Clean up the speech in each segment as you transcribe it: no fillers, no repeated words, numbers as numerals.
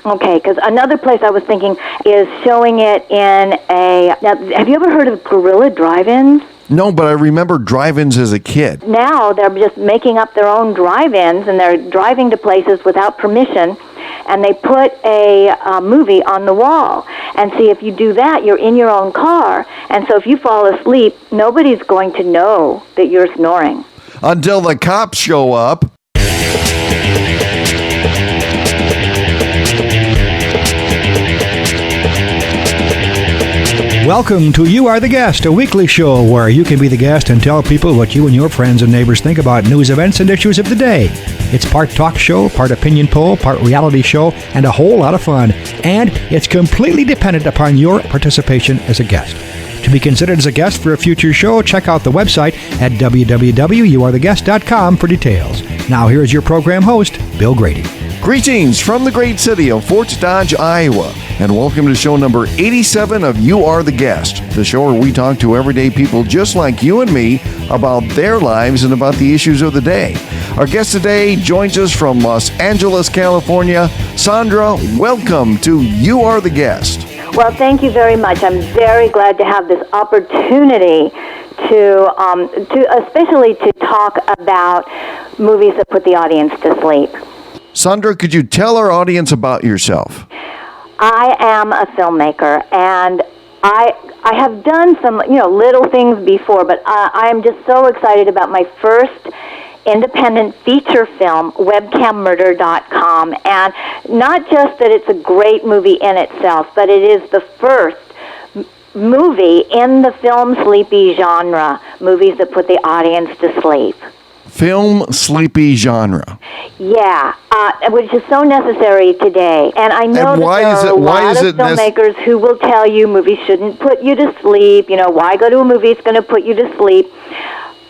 Okay, because another place I was thinking is showing it in a... Now, have you ever heard of guerrilla drive-ins? No, but I remember drive-ins as a kid. Now they're just making up their own drive-ins, and they're driving to places without permission, and they put a movie on the wall. And see, if you do that, you're in your own car, and so if you fall asleep, nobody's going to know that you're snoring. Until the cops show up. Welcome to You Are the Guest, a weekly show where you can be the guest and tell people what you and your friends and neighbors think about news, events, and issues of the day. It's part talk show, part opinion poll, part reality show, and a whole lot of fun. And it's completely dependent upon your participation as a guest. To be considered as a guest for a future show, check out the website at www.youaretheguest.com for details. Now here's your program host, Bill Grady. Greetings from the great city of Fort Dodge, Iowa, and welcome to show number 87 of You Are the Guest, the show where we talk to everyday people just like you and me about their lives and about the issues of the day. Our guest today joins us from Los Angeles, California. Sondra, welcome to You Are the Guest. Well, thank you very much. I'm very glad to have this opportunity to especially to talk about movies that put the audience to sleep. Sondra, could you tell our audience about yourself? I am a filmmaker, and I have done some little things before, but I am just so excited about my first independent feature film, webcammurder.com, and not just that it's a great movie in itself, but it is the first movie in the film sleepy genre, movies that put the audience to sleep. Film sleepy genre. Yeah, which is so necessary today. And I know that there are a lot of filmmakers who will tell you movies shouldn't put you to sleep. Why go to a movie? It's going to put you to sleep.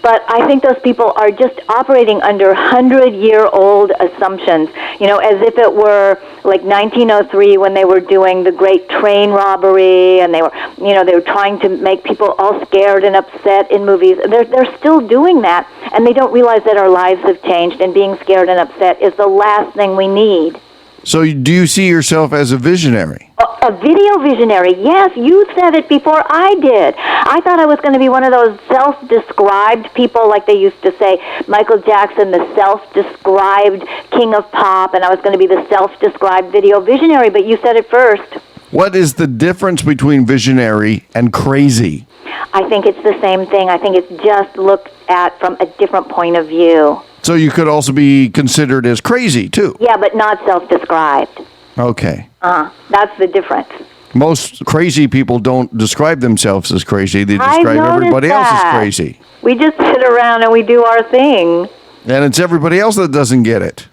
But I think those people are just operating under 100-year-old assumptions, as if it were like 1903 when they were doing the great train robbery, and they were trying to make people all scared and upset in movies. They're still doing that, and they don't realize that our lives have changed, and being scared and upset is the last thing we need. So do you see yourself as a visionary? A video visionary, yes. You said it before I did. I thought I was going to be one of those self-described people, like they used to say, Michael Jackson, the self-described king of pop, and I was going to be the self-described video visionary, but you said it first. What is the difference between visionary and crazy? I think it's the same thing. I think it's just looked at from a different point of view. So you could also be considered as crazy, too? Yeah, but not self-described. Okay. That's the difference. Most crazy people don't describe themselves as crazy. They describe everybody else as crazy. We just sit around and we do our thing. And it's everybody else that doesn't get it.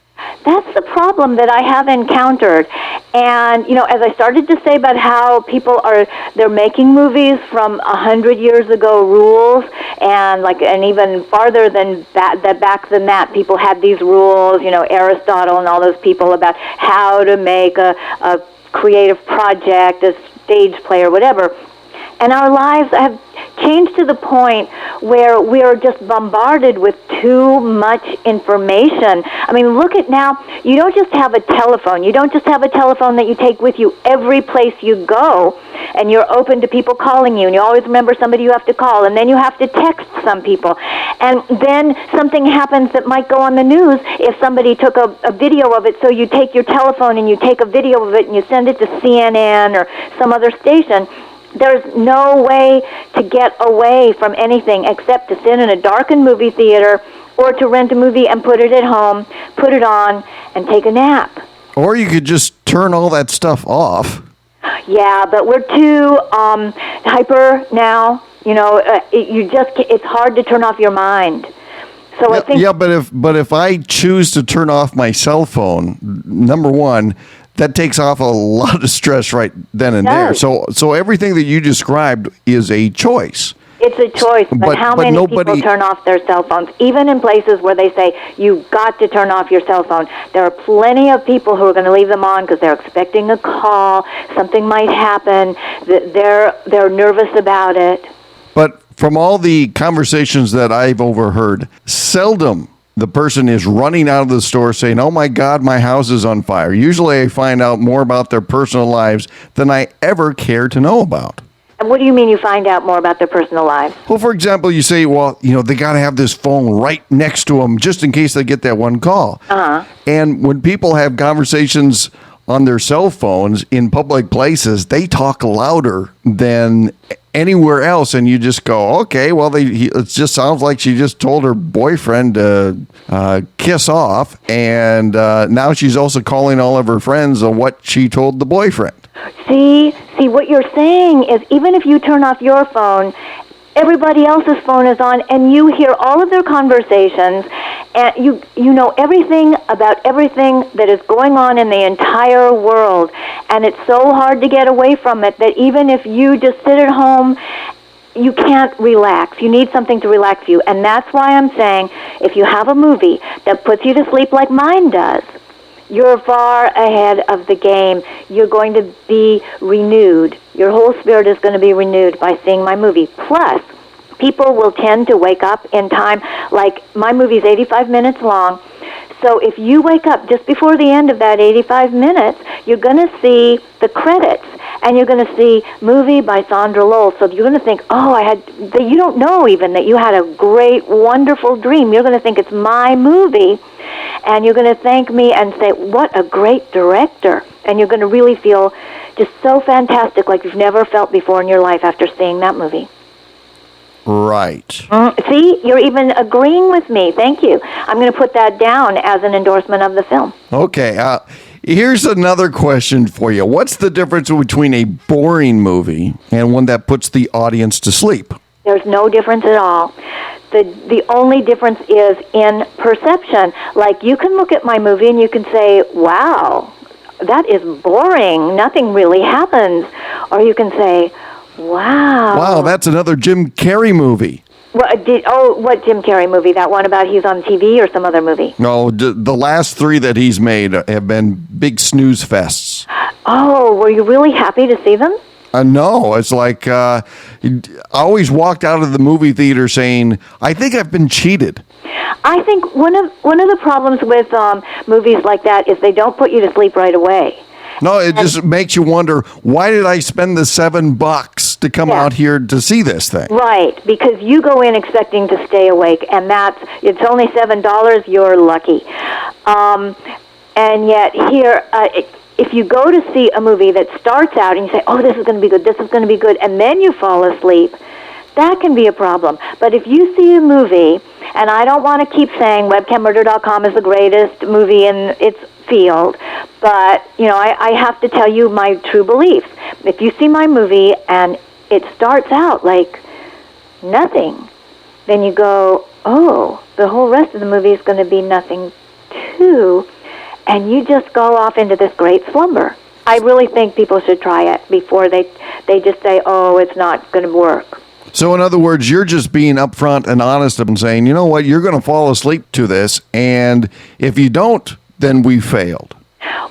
That's the problem that I have encountered. And, as I started to say about how people they're making movies from 100 years ago rules, and even farther than back than that, people had these rules, Aristotle and all those people about how to make a creative project, a stage play or whatever. And our lives have changed to the point where we are just bombarded with too much information. I mean, look at now, you don't just have a telephone. You don't just have a telephone that you take with you every place you go, and you're open to people calling you, and you always remember somebody you have to call, and then you have to text some people. And then something happens that might go on the news if somebody took a video of it, so you take your telephone and you take a video of it and you send it to CNN or some other station. There's no way to get away from anything except to sit in a darkened movie theater or to rent a movie and put it at home, put it on, and take a nap. Or you could just turn all that stuff off. Yeah, but we're too hyper now. It's hard to turn off your mind. So I think but if I choose to turn off my cell phone, number one, that takes off a lot of stress right then and there. So everything that you described is a choice. It's a choice, but how many people turn off their cell phones? Even in places where they say, you've got to turn off your cell phone, there are plenty of people who are going to leave them on because they're expecting a call, something might happen, they're nervous about it. But from all the conversations that I've overheard, seldom the person is running out of the store saying, "Oh my God, my house is on fire." Usually I find out more about their personal lives than I ever care to know about. And what do you mean you find out more about their personal lives? Well, for example, you say, well, they got to have this phone right next to them just in case they get that one call. Uh-huh. And when people have conversations on their cell phones in public places, they talk louder than anywhere else. And you just go, okay, well, it just sounds like she just told her boyfriend to kiss off. And now she's also calling all of her friends on what she told the boyfriend. See, what you're saying is even if you turn off your phone, everybody else's phone is on, and you hear all of their conversations, and you know everything about everything that is going on in the entire world, and it's so hard to get away from it that even if you just sit at home, you can't relax. You need something to relax you, and that's why I'm saying if you have a movie that puts you to sleep like mine does, you're far ahead of the game. You're going to be renewed. Your whole spirit is going to be renewed by seeing my movie. Plus, people will tend to wake up in time. Like, my movie's 85 minutes long. So if you wake up just before the end of that 85 minutes, you're going to see the credits, and you're going to see movie by Sondra Lowell. So you're going to think, you don't know even that you had a great, wonderful dream. You're going to think it's my movie. And you're going to thank me and say, what a great director. And you're going to really feel just so fantastic like you've never felt before in your life after seeing that movie. Right. See, you're even agreeing with me. Thank you. I'm going to put that down as an endorsement of the film. Okay. Here's another question for you. What's the difference between a boring movie and one that puts the audience to sleep? There's no difference at all. The only difference is in perception. Like, you can look at my movie and you can say, wow, that is boring. Nothing really happens. Or you can say, wow. Wow, that's another Jim Carrey movie. What Jim Carrey movie? That one about he's on TV or some other movie? No, the last three that he's made have been big snooze fests. Oh, were you really happy to see them? No, it's like I always walked out of the movie theater saying, I think I've been cheated. I think one of the problems with movies like that is they don't put you to sleep right away. No, it just makes you wonder, why did I spend the $7 to come out here to see this thing? Right, because you go in expecting to stay awake, and it's only $7, you're lucky. And yet here, if you go to see a movie that starts out and you say, oh, this is going to be good, this is going to be good, and then you fall asleep, that can be a problem. But if you see a movie, and I don't want to keep saying webcammurder.com is the greatest movie in its field, but, I have to tell you my true beliefs. If you see my movie and it starts out like nothing, then you go, oh, the whole rest of the movie is going to be nothing too, and you just go off into this great slumber. I really think people should try it before they just say, oh, it's not going to work. So in other words, you're just being upfront and honest and saying, you know what, you're going to fall asleep to this, and if you don't, then we failed.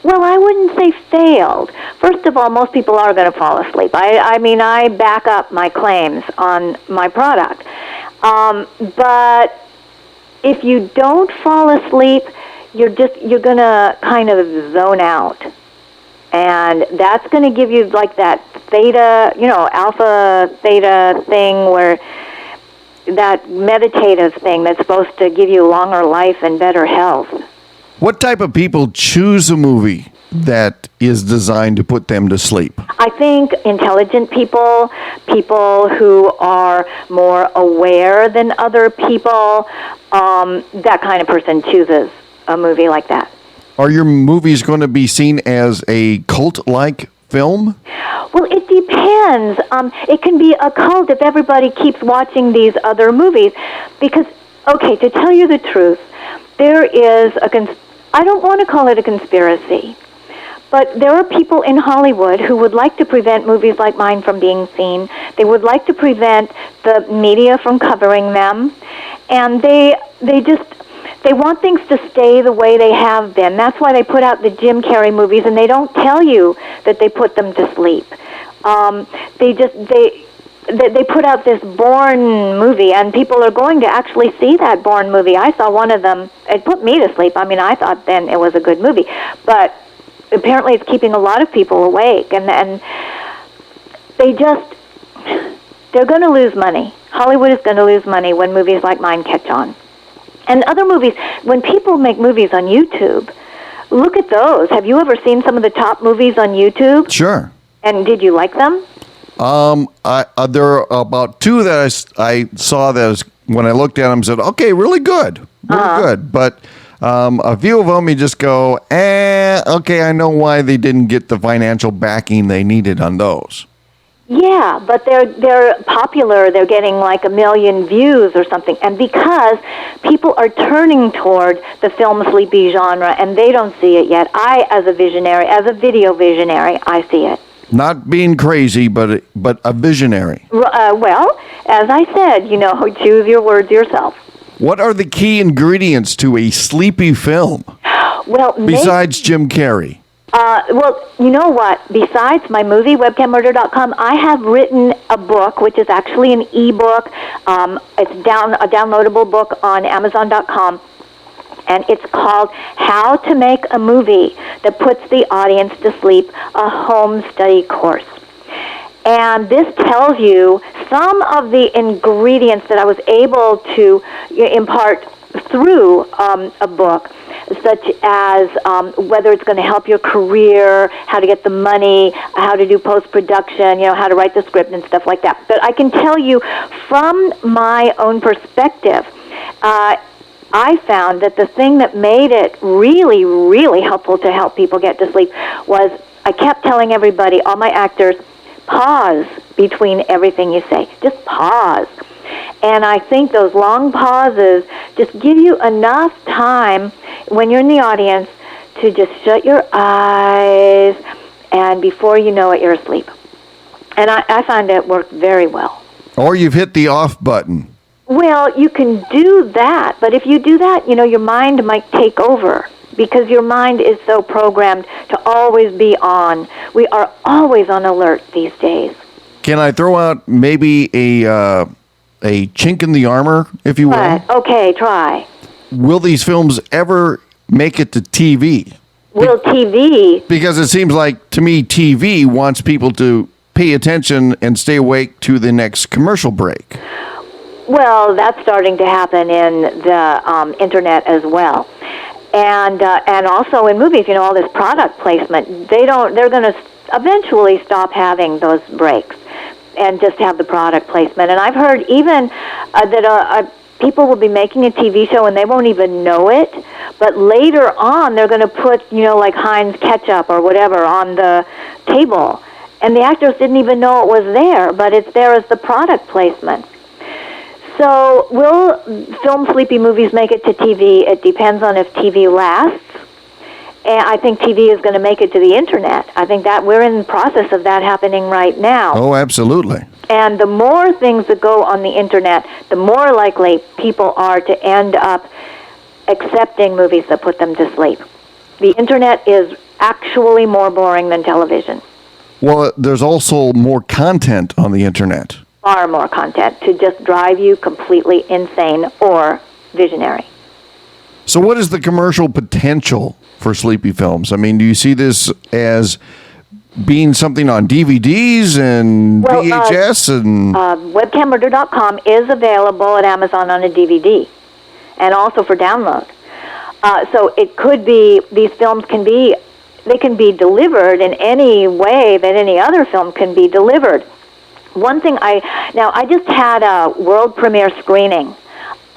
Well, I wouldn't say failed. First of all, most people are going to fall asleep. I back up my claims on my product. But if you don't fall asleep, you're going to kind of zone out. And that's going to give you like that theta, alpha theta thing, where that meditative thing that's supposed to give you longer life and better health. What type of people choose a movie that is designed to put them to sleep? I think intelligent people who are more aware than other people, that kind of person chooses a movie like that. Are your movies going to be seen as a cult-like film? Well, it depends. It can be a cult if everybody keeps watching these other movies. Because, okay, to tell you the truth, there is I don't want to call it a conspiracy, but there are people in Hollywood who would like to prevent movies like mine from being seen. They would like to prevent the media from covering them. And they want things to stay the way they have been. That's why they put out the Jim Carrey movies, and they don't tell you that they put them to sleep. they put out this Bourne movie, and people are going to actually see that Bourne movie. I saw one of them. It put me to sleep. I mean, I thought then it was a good movie, but apparently it's keeping a lot of people awake, and they're going to lose money. Hollywood is going to lose money when movies like mine catch on. And other movies, when people make movies on YouTube, look at those. Have you ever seen some of the top movies on YouTube? Sure. And did you like them? There are about two that I saw that when I looked at them, said, okay, really good. Really good. But a few of them, you just go, okay, I know why they didn't get the financial backing they needed on those. Yeah, but they're popular. They're getting like 1 million views or something. And because people are turning toward the film sleepy genre, and they don't see it yet. I, as a visionary, as a video visionary, I see it. Not being crazy, but a visionary. Well, as I said, choose your words yourself. What are the key ingredients to a sleepy film? Well, besides Jim Carrey. Well, you know what? Besides my movie, webcammurder.com, I have written a book, which is actually an e-book. It's a downloadable book on Amazon.com. And it's called How to Make a Movie That Puts the Audience to Sleep, a home study course. And this tells you some of the ingredients that I was able to impart through a book, such as whether it's going to help your career, how to get the money, how to do post-production, how to write the script and stuff like that. But I can tell you from my own perspective, I found that the thing that made it really, really helpful to help people get to sleep was I kept telling everybody, all my actors, pause between everything you say. Just pause. And I think those long pauses just give you enough time when you're in the audience to just shut your eyes, and before you know it, you're asleep. And I find it worked very well. Or you've hit the off button. Well, you can do that, but if you do that, your mind might take over because your mind is so programmed to always be on. We are always on alert these days. Can I throw out maybe a chink in the armor, if you will? Right. Okay, try. Will these films ever make it to TV? Will TV? Because it seems like, to me, TV wants people to pay attention and stay awake to the next commercial break. Well, that's starting to happen in the internet as well, and also in movies. All this product placement. They're going to eventually stop having those breaks and just have the product placement. And I've heard even that people will be making a TV show and they won't even know it, but later on they're going to put like Heinz ketchup or whatever on the table, and the actors didn't even know it was there, but it's there as the product placement. So will film sleepy movies make it to TV? It depends on if TV lasts. And I think TV is going to make it to the Internet. I think that we're in the process of that happening right now. Oh, absolutely. And the more things that go on the Internet, the more likely people are to end up accepting movies that put them to sleep. The Internet is actually more boring than television. Well, there's also more content on the Internet. Far more content to just drive you completely insane or visionary. So what is the commercial potential for sleepy films? I mean, do you see this as being something on DVDs and VHS? Webcammurder.com is available at Amazon on a DVD and also for download. So it could be, these films can be delivered in any way that any other film can be delivered. One thing I just had a world premiere screening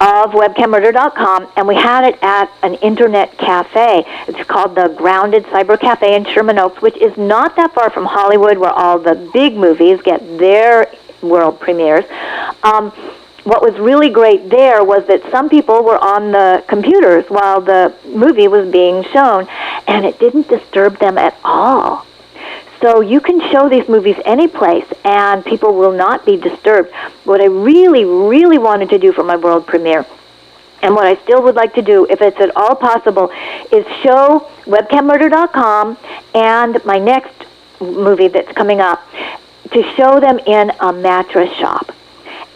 of webcammurder.com, and we had it at an internet cafe. It's called the Grounded Cyber Cafe in Sherman Oaks, which is not that far from Hollywood, where all the big movies get their world premieres. What was really great there was that some people were on the computers while the movie was being shown, and it didn't disturb them at all. So you can show these movies any place, and people will not be disturbed. What I really, really wanted to do for my world premiere, and what I still would like to do, if it's at all possible, is show webcammurder.com and my next movie that's coming up, to show them in a mattress shop.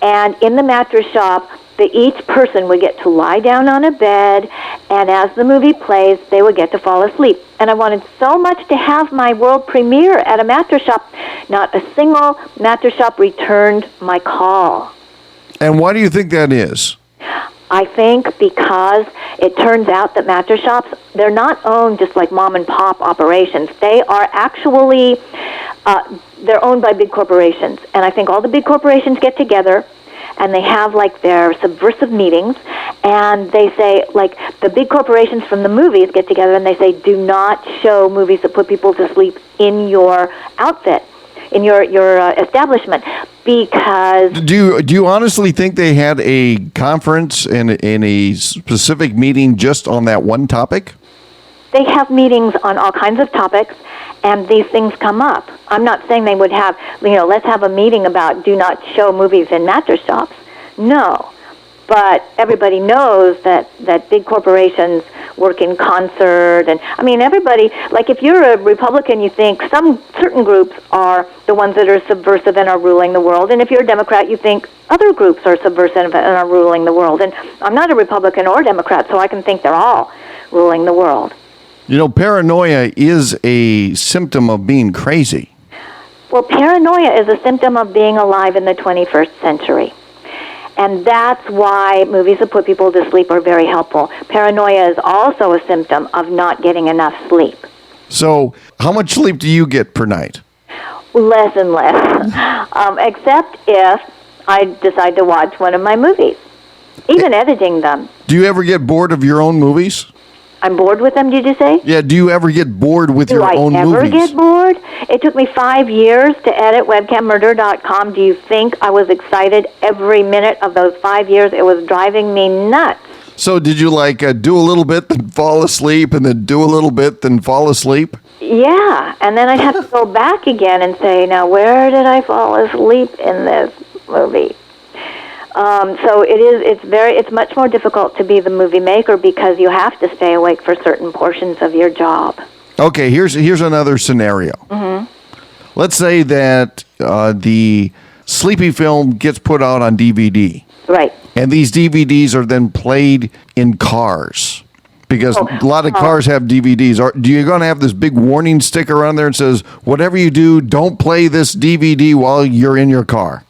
And in the mattress shop, each person would get to lie down on a bed, and as the movie plays, they would get to fall asleep. And I wanted so much to have my world premiere at a mattress shop. Not a single mattress shop returned my call. And why do you think that is? I think because it turns out that mattress shops, they're not owned just like mom and pop operations. They are actually, they're owned by big corporations. And I think all the big corporations get together and they have like their subversive meetings, and they say, like, the big corporations from the movies get together and they say, do not show movies that put people to sleep in your outfit, in your establishment, because... Do you honestly think they had a conference in a specific meeting just on that one topic? They have meetings on all kinds of topics, and these things come up. I'm not saying they would have, let's have a meeting about do not show movies in mattress shops. No. But everybody knows that big corporations work in concert. And, I mean, everybody, like if you're a Republican, you think some certain groups are the ones that are subversive and are ruling the world. And if you're a Democrat, you think other groups are subversive and are ruling the world. And I'm not a Republican or Democrat, so I can think they're all ruling the world. Paranoia is a symptom of being crazy. Well, paranoia is a symptom of being alive in the 21st century. And that's why movies that put people to sleep are very helpful. Paranoia is also a symptom of not getting enough sleep. So, how much sleep do you get per night? Less and less, except if I decide to watch one of my movies, even editing them. Do you ever get bored of your own movies? I'm bored with them, did you say? Yeah, do you ever get bored with your own movies? Do I ever get bored? It took me 5 years to edit webcammurder.com. Do you think I was excited every minute of those 5 years? It was driving me nuts. So did you do a little bit, then fall asleep, and then do a little bit, then fall asleep? Yeah, and then I'd have to go back again and say, now where did I fall asleep in this movie? So it's much more difficult to be the movie maker because you have to stay awake for certain portions of your job. Okay, here's another scenario. Mm-hmm. Let's say that the sleepy film gets put out on DVD. Right. And these DVDs are then played in cars because a lot of cars have DVDs. Do you going to have this big warning sticker on there that says, whatever you do, don't play this DVD while you're in your car?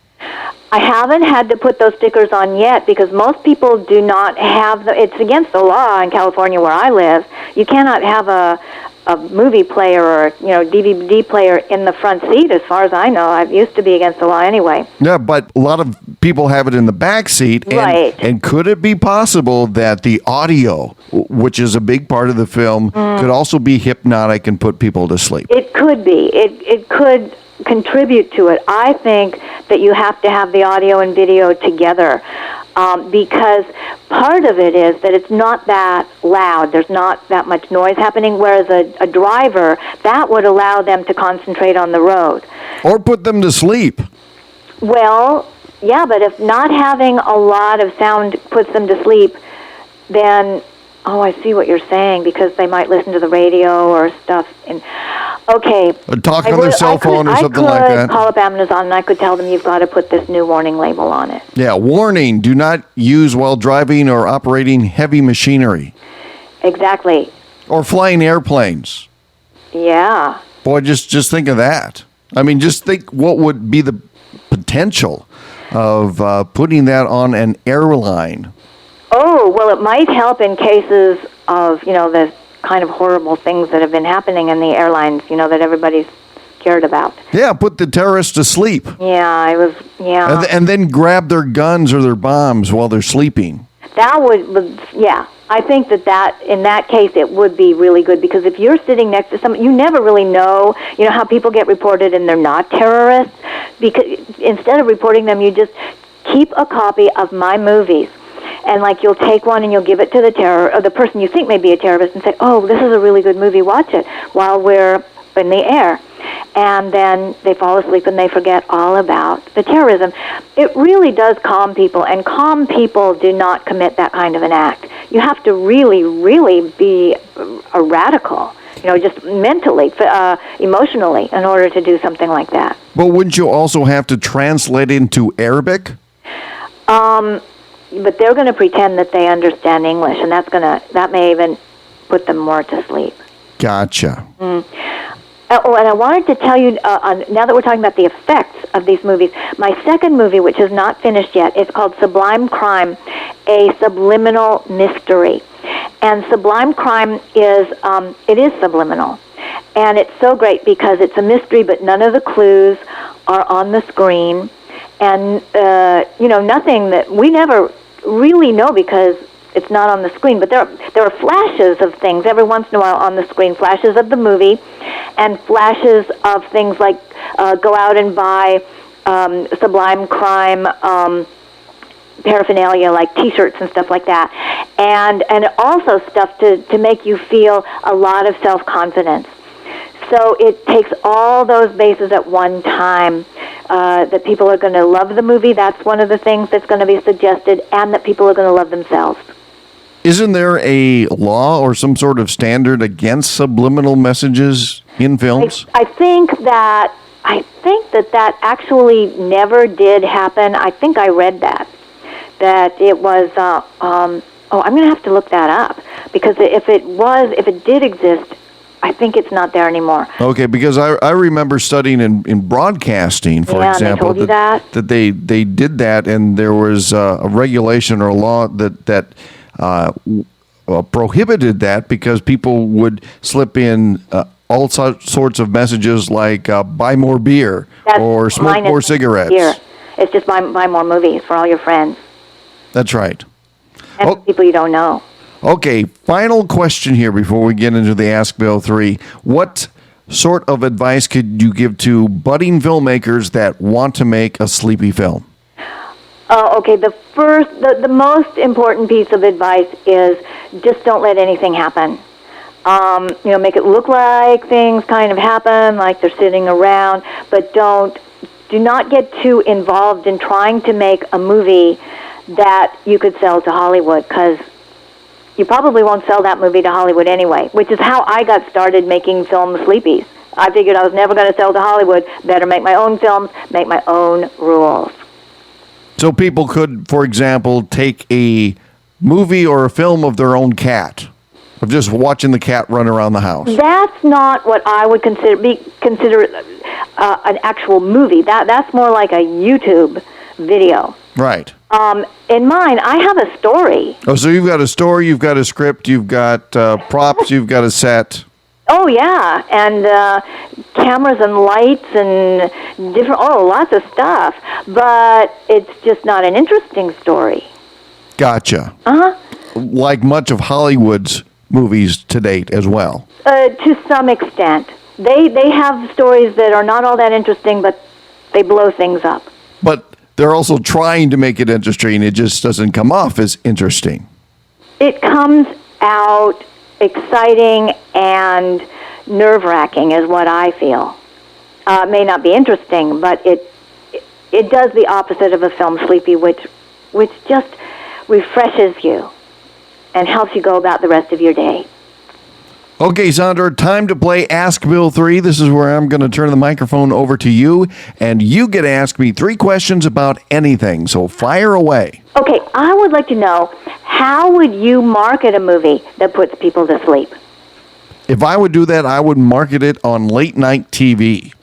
I haven't had to put those stickers on yet because most people do not have it's against the law in California where I live. You cannot have a movie player or DVD player in the front seat as far as I know. It used to be against the law anyway. Yeah, but a lot of people have it in the back seat. And, right. And could it be possible that the audio, which is a big part of the film, could also be hypnotic and put people to sleep? It could be. It could contribute to it. I think that you have to have the audio and video together because part of it is that it's not that loud. There's not that much noise happening, whereas a driver, that would allow them to concentrate on the road. Or put them to sleep. Well, yeah, but if not having a lot of sound puts them to sleep, then... Oh, I see what you're saying, because they might listen to the radio or stuff. Okay. Or talk on their cell phone or something like that. I could call up Amazon and I could tell them you've got to put this new warning label on it. Yeah, warning, do not use while driving or operating heavy machinery. Exactly. Or flying airplanes. Yeah. Boy, just think of that. I mean, just think what would be the potential of putting that on an airline. Oh, well, it might help in cases of, the kind of horrible things that have been happening in the airlines, that everybody's scared about. Yeah, put the terrorists to sleep. Yeah. And then grab their guns or their bombs while they're sleeping. That would, yeah. I think that in that case, it would be really good, because if you're sitting next to someone, you never really know, how people get reported and they're not terrorists, because instead of reporting them, you just keep a copy of my movies. And you'll take one and you'll give it to the person you think may be a terrorist and say, oh, this is a really good movie, watch it while we're in the air. And then they fall asleep and they forget all about the terrorism. It really does calm people, and calm people do not commit that kind of an act. You have to really, really be a radical just mentally, emotionally, in order to do something like that. But wouldn't you also have to translate into Arabic? But they're going to pretend that they understand English, and that may even put them more to sleep. Gotcha. Oh, and I wanted to tell you, now that we're talking about the effects of these movies, my second movie, which is not finished yet, is called Sublime Crime, a Subliminal Mystery. And Sublime Crime is subliminal. And it's so great because it's a mystery, but none of the clues are on the screen. And, nothing that we never really know because it's not on the screen, but there are flashes of things every once in a while on the screen, flashes of the movie, and flashes of things like go out and buy Sublime Crime paraphernalia, like T-shirts and stuff like that, and also stuff to make you feel a lot of self-confidence. So it takes all those bases at one time, that people are going to love the movie. That's one of the things that's going to be suggested, and that people are going to love themselves. Isn't there a law or some sort of standard against subliminal messages in films? I think that actually never did happen. I think I read that it was. I'm going to have to look that up, because if it did exist, I think it's not there anymore. Okay, because I remember studying in broadcasting, for example, that they did that, and there was a regulation or a law that prohibited that, because people would slip in all sorts of messages like buy more beer or smoke more cigarettes. Beer. It's just buy more movies for all your friends. That's right. And for people you don't know. Okay, final question here before we get into the Ask Bill 3. What sort of advice could you give to budding filmmakers that want to make a sleepy film? Okay, the most important piece of advice is just don't let anything happen. Make it look like things kind of happen, like they're sitting around, but do not get too involved in trying to make a movie that you could sell to Hollywood, because you probably won't sell that movie to Hollywood anyway, which is how I got started making film Sleepies. I figured I was never going to sell to Hollywood. Better make my own films, make my own rules. So people could, for example, take a movie or a film of their own cat, of just watching the cat run around the house. That's not what I would consider an actual movie. That's more like a YouTube video. Right. In mine, I have a story. Oh, so you've got a story, you've got a script, you've got props, you've got a set. Oh, yeah, and cameras and lights and lots of stuff. But it's just not an interesting story. Gotcha. Uh-huh. Like much of Hollywood's movies to date as well. To some extent. They have stories that are not all that interesting, but they blow things up. But they're also trying to make it interesting. It just doesn't come off as interesting. It comes out exciting and nerve-wracking is what I feel. It may not be interesting, but it does the opposite of a film sleepy, which just refreshes you and helps you go about the rest of your day. Okay, Sondra, time to play Ask Bill 3. This is where I'm going to turn the microphone over to you, and you get to ask me 3 questions about anything, so fire away. Okay, I would like to know, how would you market a movie that puts people to sleep? If I would do that, I would market it on late-night TV.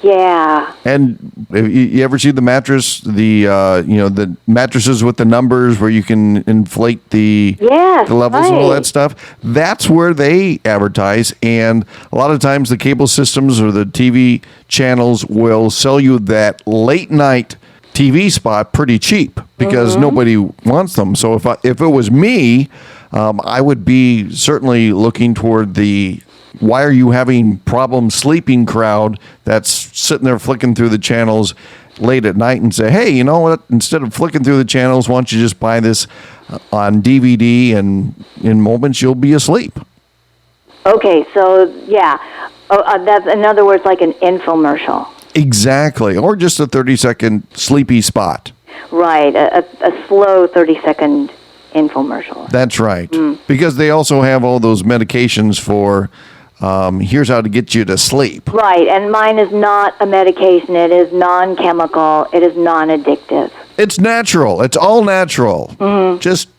Yeah. And you ever see the mattress, the mattresses with the numbers where you can inflate the levels and all that stuff? That's where they advertise. And a lot of times the cable systems or the TV channels will sell you that late night TV spot pretty cheap because nobody wants them. So if it was me, I would be certainly looking toward the why are you having problems sleeping crowd that's sitting there flicking through the channels late at night, and say, hey, you know what, instead of flicking through the channels, why don't you just buy this on DVD, and in moments you'll be asleep. Okay, so yeah, that's in other words like an infomercial. Exactly, or just a 30-second sleepy spot. Right, a slow 30-second infomercial. That's right, because they also have all those medications for here's how to get you to sleep. Right, and mine is not a medication. It is non-chemical. It is non-addictive. It's natural. It's all natural. Just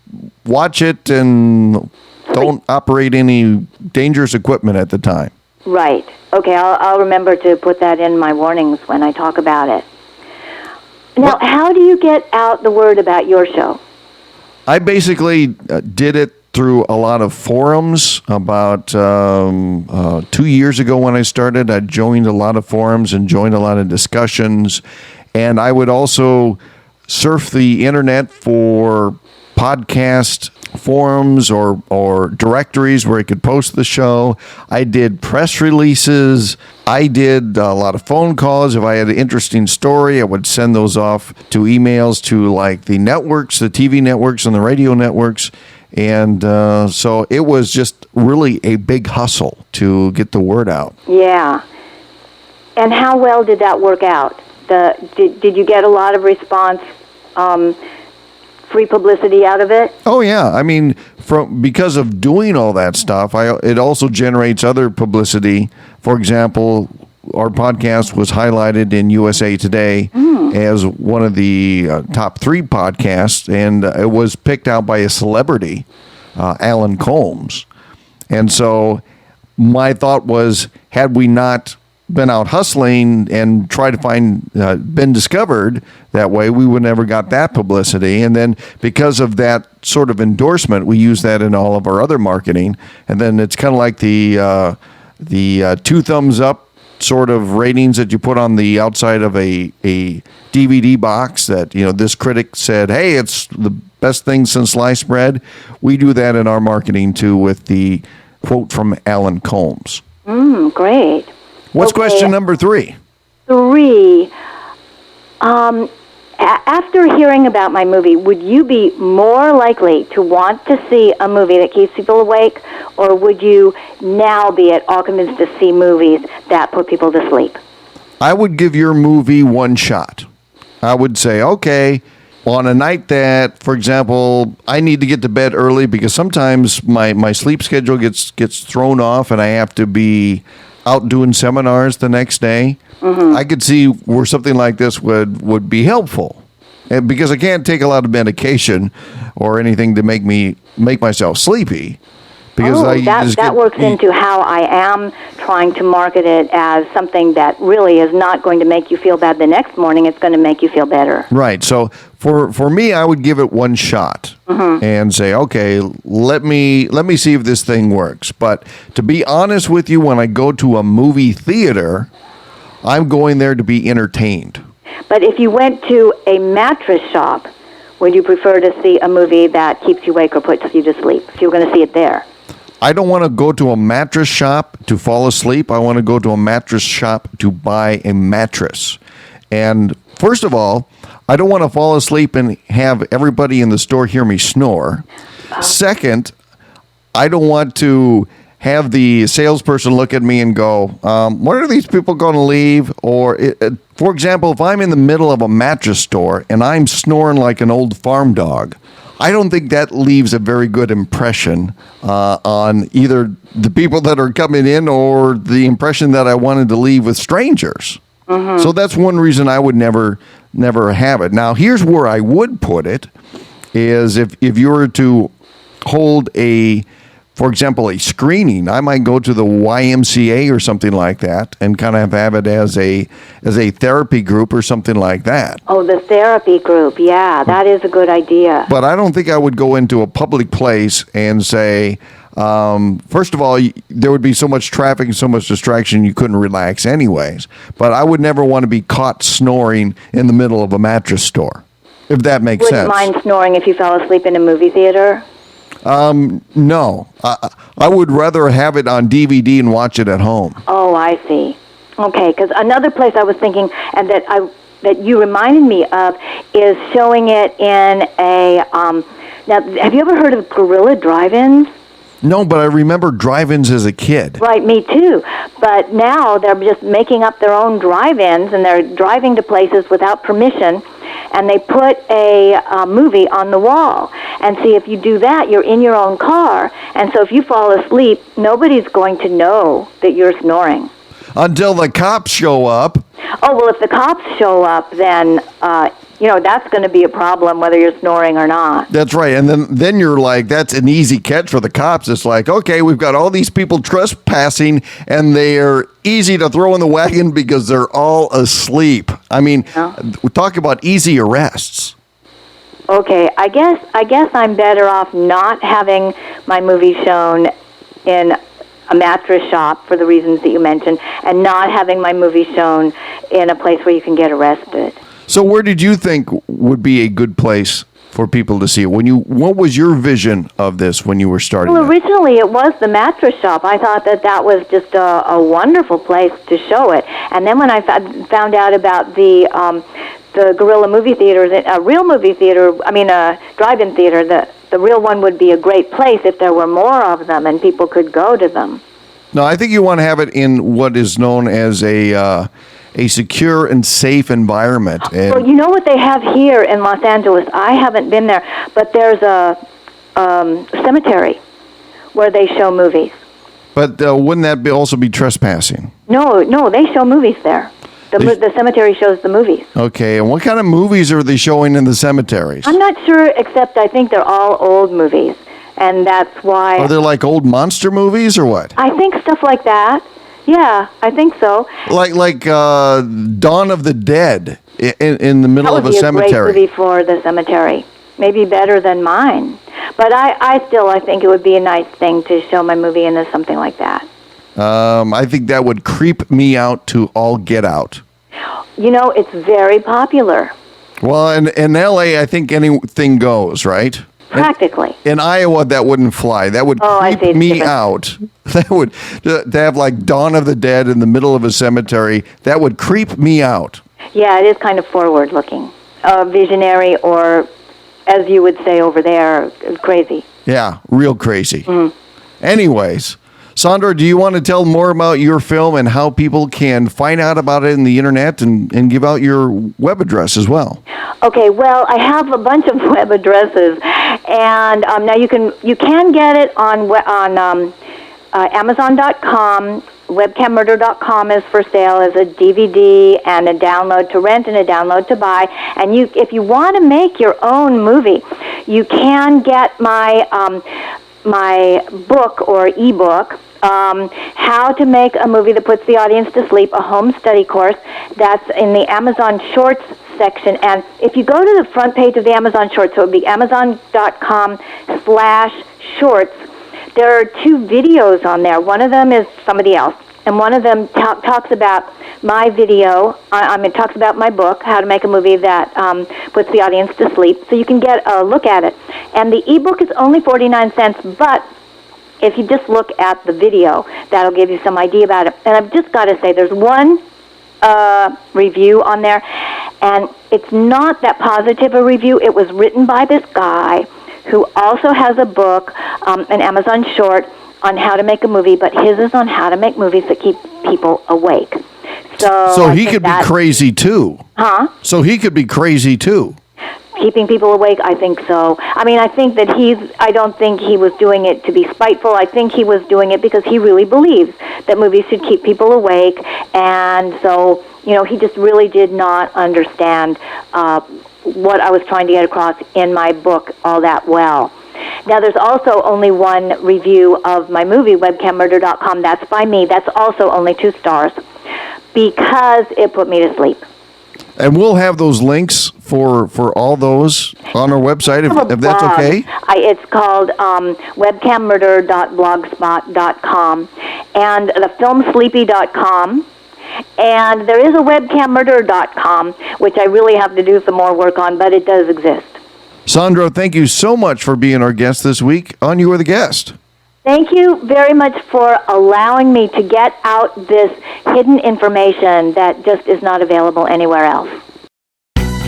watch it and don't operate any dangerous equipment at the time. Right. Okay, I'll remember to put that in my warnings when I talk about it. Now, how do you get out the word about your show? I basically did it through a lot of forums. About 2 years ago when I started, I joined a lot of forums and joined a lot of discussions. And I would also surf the internet for podcast forums or directories where I could post the show. I did press releases. I did a lot of phone calls. If I had an interesting story, I would send those off to emails to like the networks, the TV networks and the radio networks. And so it was just really a big hustle to get the word out. Yeah. And how well did that work out? Did you get a lot of response, free publicity out of it? Oh yeah, I mean, because of doing all that stuff, it also generates other publicity. For example, our podcast was highlighted in USA Today as one of the top 3 podcasts, and it was picked out by a celebrity, Alan Colmes. And so my thought was, had we not been out hustling and tried to been discovered that way, we would never got that publicity. And then because of that sort of endorsement, we use that in all of our other marketing. And then it's kind of like the 2 thumbs up sort of ratings that you put on the outside of a DVD box that, this critic said, hey, it's the best thing since sliced bread. We do that in our marketing too with the quote from Alan Colmes. Great. What's question number 3? 3. After hearing about my movie, would you be more likely to want to see a movie that keeps people awake, or would you now be at all convinced to see movies that put people to sleep? I would give your movie one shot. I would say, okay, on a night that, for example, I need to get to bed early because sometimes my sleep schedule gets thrown off and I have to be out doing seminars the next day. I could see where something like this would be helpful, and because I can't take a lot of medication or anything to make myself sleepy. Because that works into how I am trying to market it as something that really is not going to make you feel bad the next morning. It's going to make you feel better. Right. So for me, I would give it one shot and say, okay, let me see if this thing works. But to be honest with you, when I go to a movie theater, I'm going there to be entertained. But if you went to a mattress shop, would you prefer to see a movie that keeps you awake or puts you to sleep if you were going to see it there? I don't want to go to a mattress shop to fall asleep. I want to go to a mattress shop to buy a mattress. And first of all, I don't want to fall asleep and have everybody in the store hear me snore. Second, I don't want to have the salesperson look at me and go, when are these people going to leave? Or, for example, if I'm in the middle of a mattress store and I'm snoring like an old farm dog, I don't think that leaves a very good impression on either the people that are coming in or the impression that I wanted to leave with strangers. So that's one reason I would never have it. Now, here's where I would put it, is if you were to hold for example, a screening, I might go to the YMCA or something like that and kind of have it as a therapy group or something like that. Oh, the therapy group. Yeah, that is a good idea. But I don't think I would go into a public place and say, first of all, there would be so much traffic and so much distraction you couldn't relax anyways. But I would never want to be caught snoring in the middle of a mattress store, if that makes sense. Wouldn't mind snoring if you fell asleep in a movie theater? No. I would rather have it on DVD and watch it at home. Oh, I see. Okay, because another place I was thinking, and that you reminded me of, is showing it in a. Now, have you ever heard of guerrilla drive-ins? No, but I remember drive-ins as a kid. Right, me too. But now they're just making up their own drive-ins, and they're driving to places without permission, and they put a movie on the wall. And see, if you do that, you're in your own car. And so if you fall asleep, nobody's going to know that you're snoring. Until the cops show up. Oh, well, if the cops show up, then, that's going to be a problem, whether you're snoring or not. That's right. And then you're like, that's an easy catch for the cops. It's like, okay, we've got all these people trespassing, and they're easy to throw in the wagon because they're all asleep. I mean, we talk about easy arrests. Okay, I guess I'm better off not having my movie shown in a mattress shop for the reasons that you mentioned, and not having my movie shown in a place where you can get arrested. So where did you think would be a good place for people to see it? What was your vision of this when you were starting? Well, originally it was the mattress shop. I thought that was just a wonderful place to show it. And then when I found out about the guerrilla movie theaters, a real movie theater, a drive-in theater, the real one would be a great place if there were more of them and people could go to them. No, I think you want to have it in what is known as a secure and safe environment. And well, you know what they have here in Los Angeles? I haven't been there, but there's a cemetery where they show movies. But wouldn't that also be trespassing? No, they show movies there. The cemetery shows the movies. Okay, and what kind of movies are they showing in the cemeteries? I'm not sure, except I think they're all old movies, and that's why... Are they like old monster movies or what? I think stuff like that. Yeah, I think so. Like Dawn of the Dead in the middle of a cemetery. That would be a great movie for the cemetery. Maybe better than mine. But I think it would be a nice thing to show my movie in something like that. I think that would creep me out to all get out. It's very popular. Well, in L.A., I think anything goes, right? Practically. In Iowa, that wouldn't fly. That would creep me out. That would, to have like Dawn of the Dead in the middle of a cemetery, that would creep me out. Yeah, it is kind of forward-looking. Visionary, or, as you would say over there, crazy. Yeah, real crazy. Anyways, Sondra, do you want to tell more about your film and how people can find out about it in the internet and give out your web address as well? Okay, well, I have a bunch of web addresses, and now you can get it on Amazon.com. Webcammurder.com is for sale as a DVD and a download to rent and a download to buy. And if you want to make your own movie, you can get my my book or ebook, How to Make a Movie That Puts the Audience to Sleep, a home study course. That's in the Amazon Shorts section. And if you go to the front page of the Amazon Shorts, so it would be Amazon.com/shorts, there are 2 videos on there. One of them is somebody else, and one of them talks about my video. It talks about my book, How to Make a Movie That Puts the Audience to Sleep, so you can get a look at it. And the ebook is only 49 cents, but if you just look at the video, that'll give you some idea about it. And I've just got to say, there's one review on there, and it's not that positive a review. It was written by this guy who also has a book, an Amazon short, on how to make a movie, but his is on how to make movies that keep people awake. So he could be crazy too. Huh? So he could be crazy too. Keeping people awake, I think so. I think that I don't think he was doing it to be spiteful. I think he was doing it because he really believes that movies should keep people awake. And so, he just really did not understand what I was trying to get across in my book all that well. Now, there's also only one review of my movie, webcammurder.com. That's by me. That's also only 2 stars because it put me to sleep. And we'll have those links for all those on our website, if that's okay. It's called webcammurder.blogspot.com and thefilmsleepy.com. And there is a webcammurder.com, which I really have to do some more work on, but it does exist. Sondra, thank you so much for being our guest this week on You Are the Guest. Thank you very much for allowing me to get out this hidden information that just is not available anywhere else.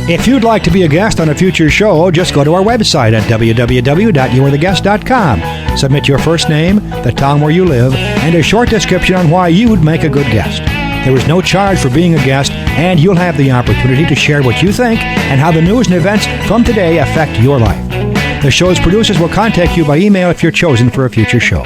If you'd like to be a guest on a future show, just go to our website at www.youarethegust.com. Submit your first name, the town where you live, and a short description on why you would make a good guest. There is no charge for being a guest, and you'll have the opportunity to share what you think and how the news and events from today affect your life. The show's producers will contact you by email if you're chosen for a future show.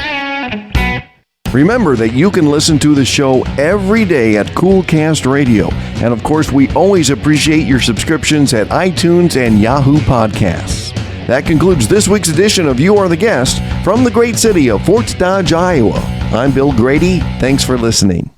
Remember that you can listen to the show every day at Coolcast Radio. And of course, we always appreciate your subscriptions at iTunes and Yahoo Podcasts. That concludes this week's edition of You Are the Guest from the great city of Fort Dodge, Iowa. I'm Bill Grady. Thanks for listening.